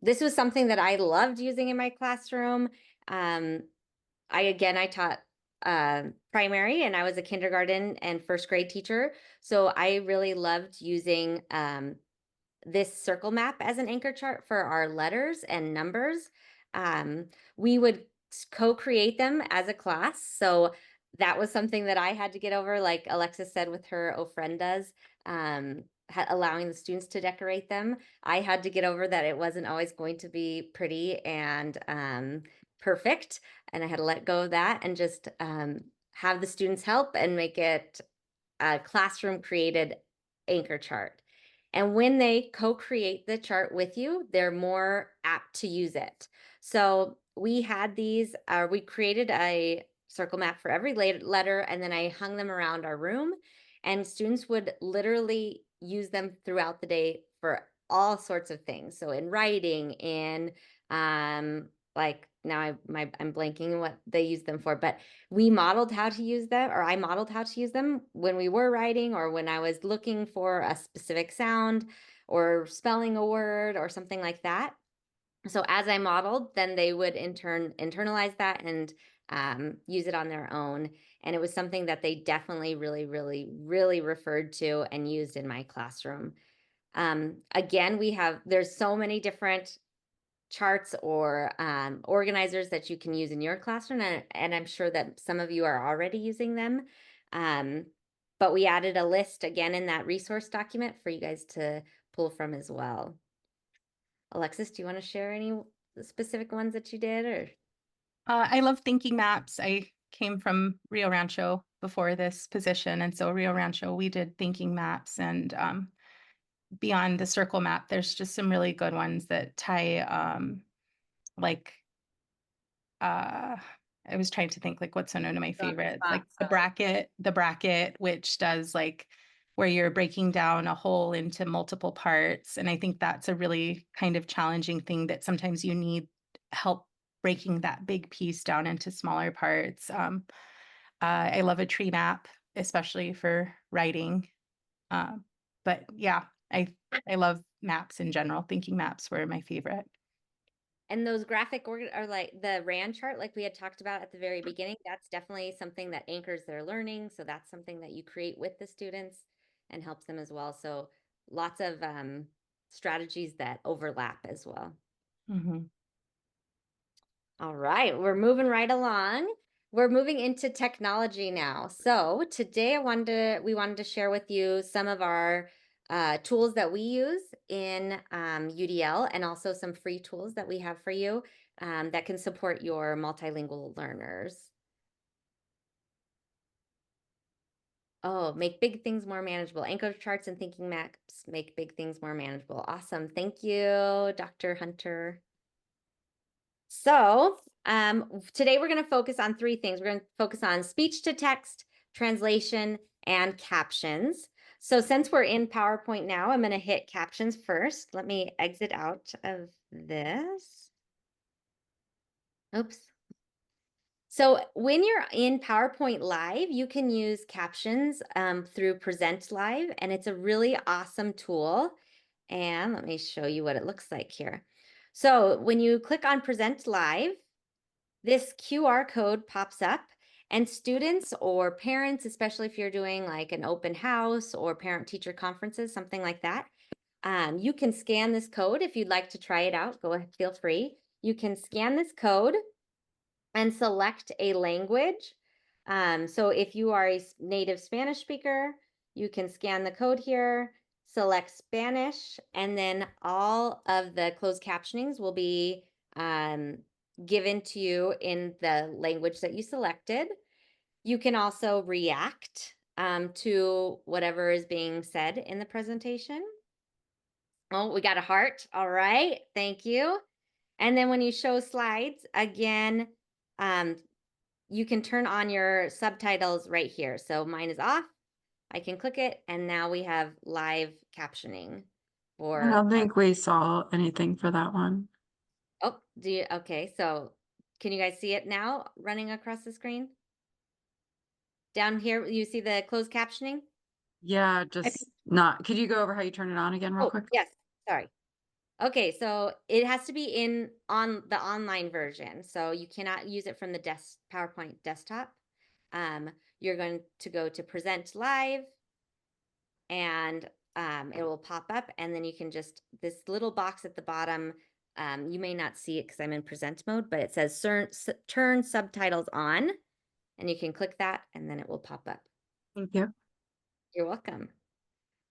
This was something that I loved using in my classroom. I taught primary, and I was a kindergarten and first grade teacher. So I really loved using this circle map as an anchor chart for our letters and numbers. We would co-create them as a class. So that was something that I had to get over, like Alexis said with her ofrendas, allowing the students to decorate them. I had to get over that it wasn't always going to be pretty and perfect. And I had to let go of that and just have the students help and make it a classroom created anchor chart. And when they co-create the chart with you, they're more apt to use it. So we had these, we created a circle map for every letter, and then I hung them around our room, and students would literally use them throughout the day for all sorts of things. So in writing, in like now I'm blanking what they use them for, but we modeled how to use them, or I modeled how to use them when we were writing or when I was looking for a specific sound or spelling a word or something like that. So as I modeled, then they would internalize that and use it on their own. And it was something that they definitely really, really, really referred to and used in my classroom. Again, there's so many different charts or organizers that you can use in your classroom, and I'm sure that some of you are already using them. But we added a list again in that resource document for you guys to pull from as well. Alexis, do you want to share any specific ones that you did? Or I love thinking maps. I came from Rio Rancho before this position, and so Rio Rancho, we did thinking maps, and beyond the circle map, there's just some really good ones that tie like I was trying to think like what's one of my favorites, like the bracket, which does like where you're breaking down a whole into multiple parts. And I think that's a really kind of challenging thing that sometimes you need help breaking that big piece down into smaller parts. I love a tree map, especially for writing. But yeah, I love maps in general. Thinking maps were my favorite. and those graphic are like the RAN chart, like we had talked about at the very beginning. That's definitely something that anchors their learning. So that's something that you create with the students and helps them as well. So lots of strategies that overlap as well. Mm-hmm. All right, we're moving right along. We're moving into technology now. So today we wanted to share with you some of our tools that we use in UDL, and also some free tools that we have for you that can support your multilingual learners. Oh, make big things more manageable. Anchor charts and thinking maps make big things more manageable. Awesome. Thank you, Dr. Hunter. So today we're going to focus on three things. We're going to focus on speech to text, translation, and captions. So since we're in PowerPoint now, I'm going to hit captions first. Let me exit out of this. Oops. So when you're in PowerPoint Live, you can use captions through Present Live, and it's a really awesome tool. And let me show you what it looks like here. So when you click on Present Live, this QR code pops up, and students or parents, especially if you're doing like an open house or parent-teacher conferences, something like that, You can scan this code if you'd like to try it out. Go ahead, feel free. You can scan this code and select a language. So if you are a native Spanish speaker, you can scan the code here, select Spanish, and then all of the closed captionings will be given to you in the language that you selected. You can also react to whatever is being said in the presentation. Oh, we got a heart. All right, thank you. And then when you show slides, again, you can turn on your subtitles right here. So mine is off. I can click it, and now we have live captioning. I don't think we saw anything for that one. Oh, okay, so can you guys see it now running across the screen? Down here, you see the closed captioning? Yeah, just not. Could you go over how you turn it on again real Oh, quick? yes, sorry. Okay, so it has to be on the online version. So you cannot use it from the PowerPoint desktop. You're going to go to present live, and it will pop up, and then you can just, this little box at the bottom, you may not see it because I'm in present mode, but it says turn subtitles on, and you can click that, and then it will pop up. Thank you. You're welcome.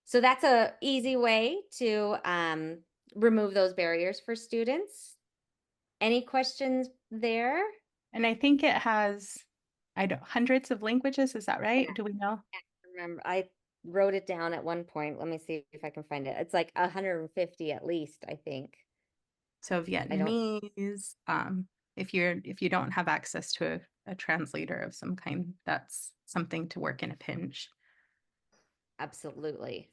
So that's a easy way to remove those barriers for students. Any questions there? And I think it has, hundreds of languages. Is that right? Yeah. Do we know? I remember, I wrote it down at one point. Let me see if I can find it. It's like 150 at least, I think. So Vietnamese, if you don't have access to a translator of some kind, that's something to work in a pinch. Absolutely.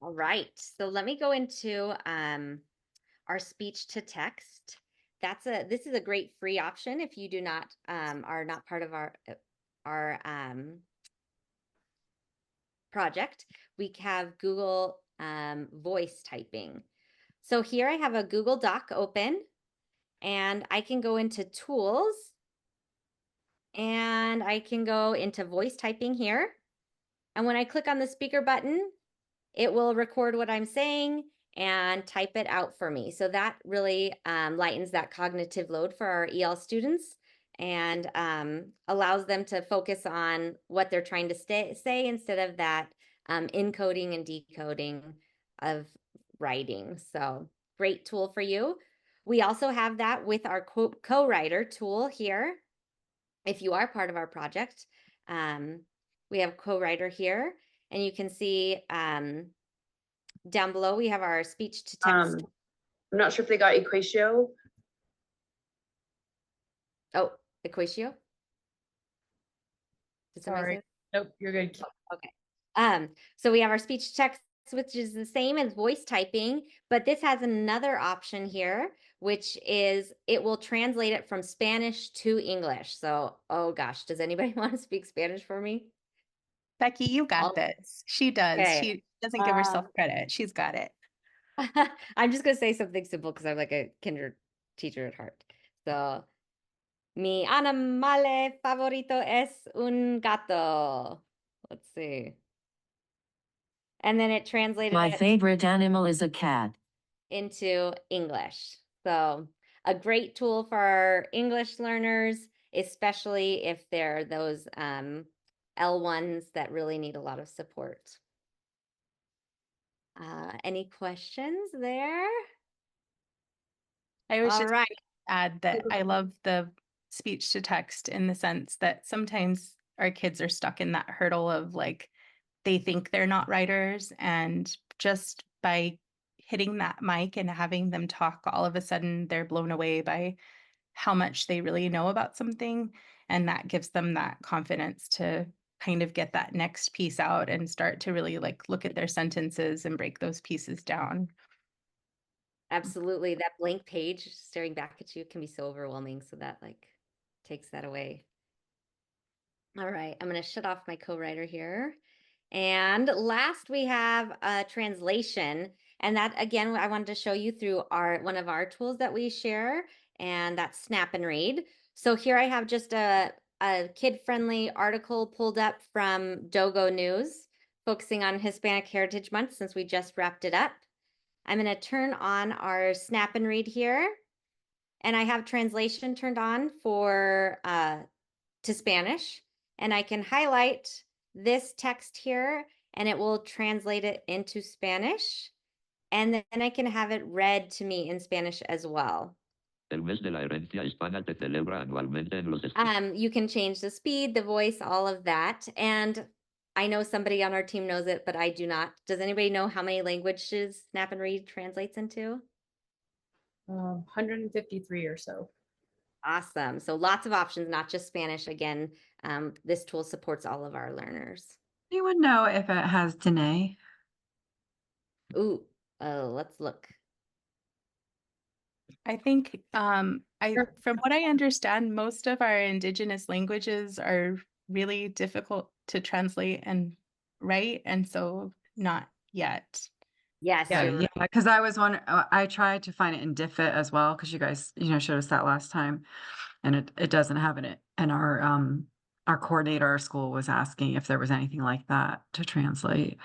All right. So let me go into our speech to text. This is a great free option if you do not are not part of our project. We have Google voice typing. So here I have a Google Doc open, and I can go into tools, and I can go into voice typing here. And when I click on the speaker button, it will record what I'm saying and type it out for me. So that really lightens that cognitive load for our EL students, and allows them to focus on what they're trying to say instead of that encoding and decoding of writing. So great tool for you. We also have that with our co-writer tool here. If you are part of our project, we have co-writer here, and you can see down below we have our speech to text. I'm not sure if they got Equatio. Oh, Equatio. Did somebody say Sorry. Nope, you're good. that? Okay. So we have our speech to text, which is the same as voice typing, but this has another option here, which is it will translate it from Spanish to English. So, oh gosh, does anybody want to speak Spanish for me? Becky, you got this. She does. Okay. She doesn't give herself credit. She's got it. I'm just gonna say something simple because I'm like a kinder teacher at heart. So, mi animale favorito es un gato. Let's see. And then it translated My it favorite animal is a cat. into English. So, a great tool for our English learners, especially if they're those L1s that really need a lot of support. Any questions there? I was All just right. add that I love the speech to text in the sense that sometimes our kids are stuck in that hurdle of like they think they're not writers, and just by hitting that mic and having them talk, all of a sudden they're blown away by how much they really know about something, and that gives them that confidence to kind of get that next piece out and start to really like look at their sentences and break those pieces down. Absolutely. That blank page staring back at you can be so overwhelming. So that like takes that away. All right. I'm going to shut off my co-writer here. And last we have a translation. And that again, I wanted to show you through one of our tools that we share, and that's Snap and Read. So here I have just a kid-friendly article pulled up from Dogo News focusing on Hispanic Heritage Month since we just wrapped it up. I'm going to turn on our Snap and Read here. And I have translation turned on for to Spanish. And I can highlight this text here and it will translate it into Spanish. And then I can have it read to me in Spanish as well. El mes de la herencia hispana se celebra anualmente en los You can change the speed, the voice, all of that. And I know somebody on our team knows it, but I do not. Does anybody know how many languages Snap and Read translates into? 153 or so. Awesome. So lots of options, not just Spanish. Again, this tool supports all of our learners. Anyone know if it has Danae? Ooh, let's look. I think from what I understand, most of our indigenous languages are really difficult to translate and write, and so not yet. Yes, Yeah, you're yeah. right. Because I was wondering, I tried to find it in DFIT as well, because you guys, showed us that last time, and it doesn't have it. And our coordinator, our school was asking if there was anything like that to translate.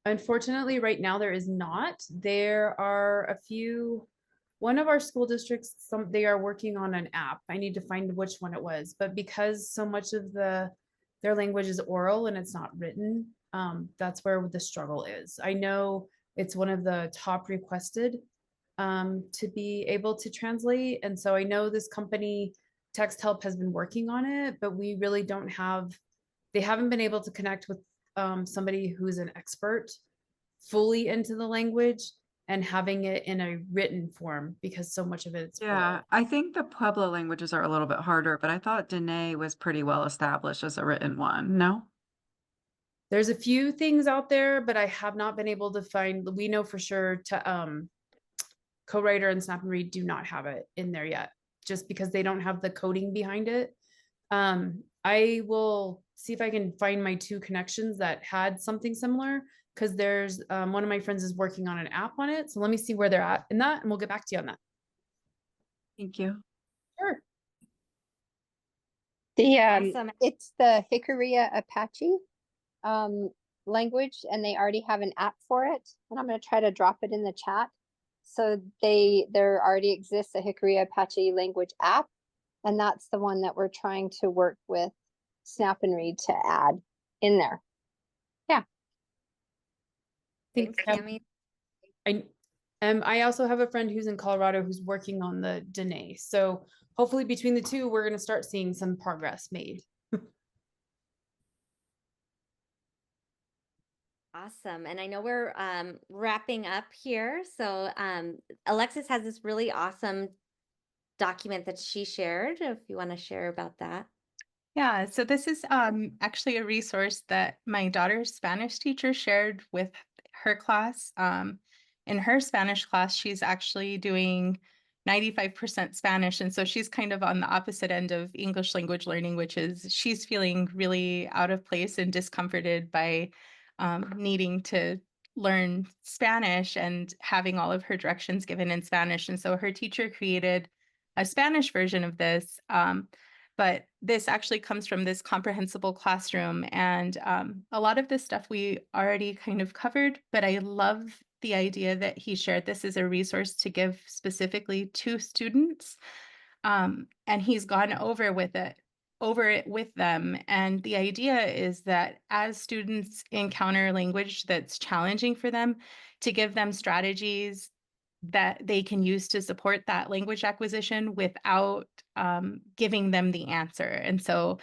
Unfortunately, right now there is not. There are a few, one of our school districts, they are working on an app. I need to find which one it was, but because so much of their language is oral and it's not written, that's where the struggle is. I know it's one of the top requested to be able to translate. And so I know this company, Text Help, has been working on it, but we really don't have, they haven't been able to connect with somebody who's an expert fully into the language and having it in a written form because so much of it is Yeah, oral. I think the Pueblo languages are a little bit harder, but I thought Danae was pretty well established as a written one. No? There's a few things out there, but I have not been able to find, we know for sure to Co-Writer and Snap and Read do not have it in there yet, just because they don't have the coding behind it. I will see if I can find my two connections that had something similar, because there's one of my friends is working on an app on it. So let me see where they're at in that, and we'll get back to you on that. Thank you. Sure. Awesome. It's the Jicarilla Apache language, and they already have an app for it. And I'm going to try to drop it in the chat. So there already exists a Jicarilla Apache language app, and that's the one that we're trying to work with Snap and Read to add in there. Yeah. Thanks, Tammy. I also have a friend who's in Colorado who's working on the Danae. So hopefully between the two, we're going to start seeing some progress made. Awesome. And I know we're wrapping up here. So Alexis has this really awesome document that she shared, if you want to share about that. Yeah, so this is actually a resource that my daughter's Spanish teacher shared with her class. In her Spanish class, she's actually doing 95% Spanish. And so she's kind of on the opposite end of English language learning, which is she's feeling really out of place and discomforted by needing to learn Spanish and having all of her directions given in Spanish. And so her teacher created a Spanish version of this. But this actually comes from this comprehensible classroom. And a lot of this stuff we already kind of covered, but I love the idea that he shared this as a resource to give specifically to students. And he's gone over it with them. And the idea is that as students encounter language that's challenging for them, to give them strategies that they can use to support that language acquisition without giving them the answer. And so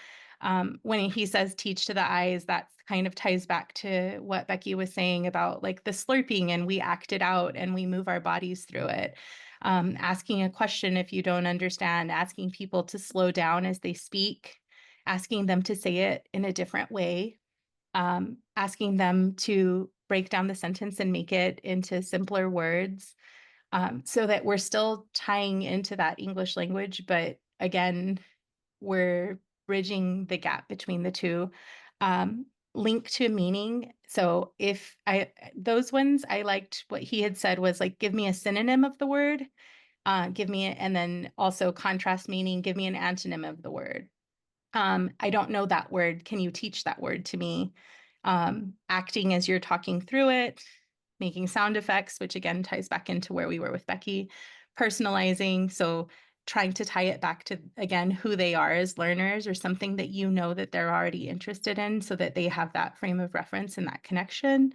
when he says teach to the eyes, that kind of ties back to what Becky was saying about like the slurping, and we act it out and we move our bodies through it. Asking a question if you don't understand, asking people to slow down as they speak, asking them to say it in a different way, asking them to break down the sentence and make it into simpler words. So that we're still tying into that English language, but again, we're bridging the gap between the two. Link to meaning. So if those ones, I liked what he had said was like, give me a synonym of the word, and then also contrast meaning, give me an antonym of the word. I don't know that word. Can you teach that word to me? acting as you're talking through it, making sound effects, which again ties back into where we were with Becky, personalizing. So trying to tie it back to, again, who they are as learners or something that you know that they're already interested in so that they have that frame of reference and that connection,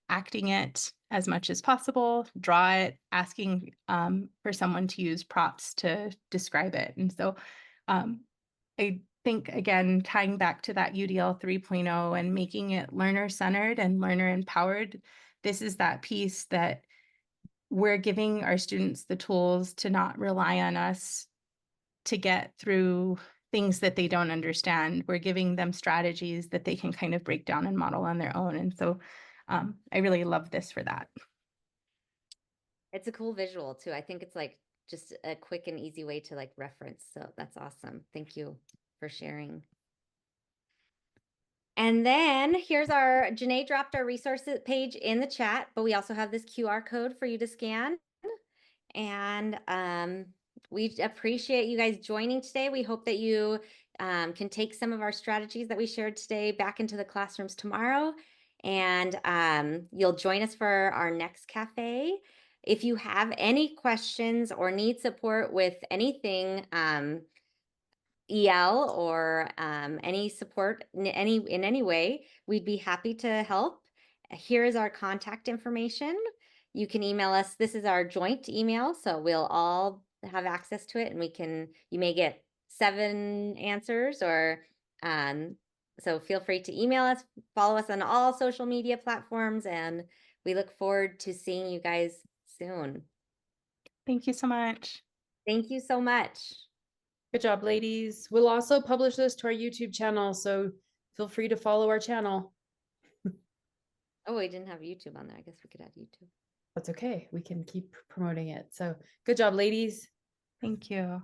acting it as much as possible, draw it, asking for someone to use props to describe it. And so I think, again, tying back to that UDL 3.0 and making it learner-centered and learner-empowered, this is that piece that we're giving our students the tools to not rely on us to get through things that they don't understand. We're giving them strategies that they can kind of break down and model on their own. And so I really love this for that. It's a cool visual too. I think it's like just a quick and easy way to like reference. So that's awesome. Thank you for sharing. And then here's our, Janae dropped our resources page in the chat, but we also have this QR code for you to scan. And we appreciate you guys joining today. We hope that you can take some of our strategies that we shared today back into the classrooms tomorrow. And you'll join us for our next cafe. If you have any questions or need support with anything EL or any support in any way, we'd be happy to help. Here is our contact information. You can email us. This is our joint email, so we'll all have access to it, and you may get 7 answers, or so feel free to email us, follow us on all social media platforms, and we look forward to seeing you guys soon. Thank you so much. Thank you so much. Good job, ladies. We'll also publish this to our YouTube channel, so feel free to follow our channel. Oh, we didn't have YouTube on there. I guess we could add YouTube. That's okay. We can keep promoting it. So good job, ladies. Thank you.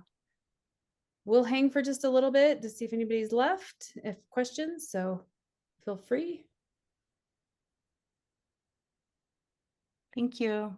We'll hang for just a little bit to see if anybody's left, if questions, so feel free. Thank you.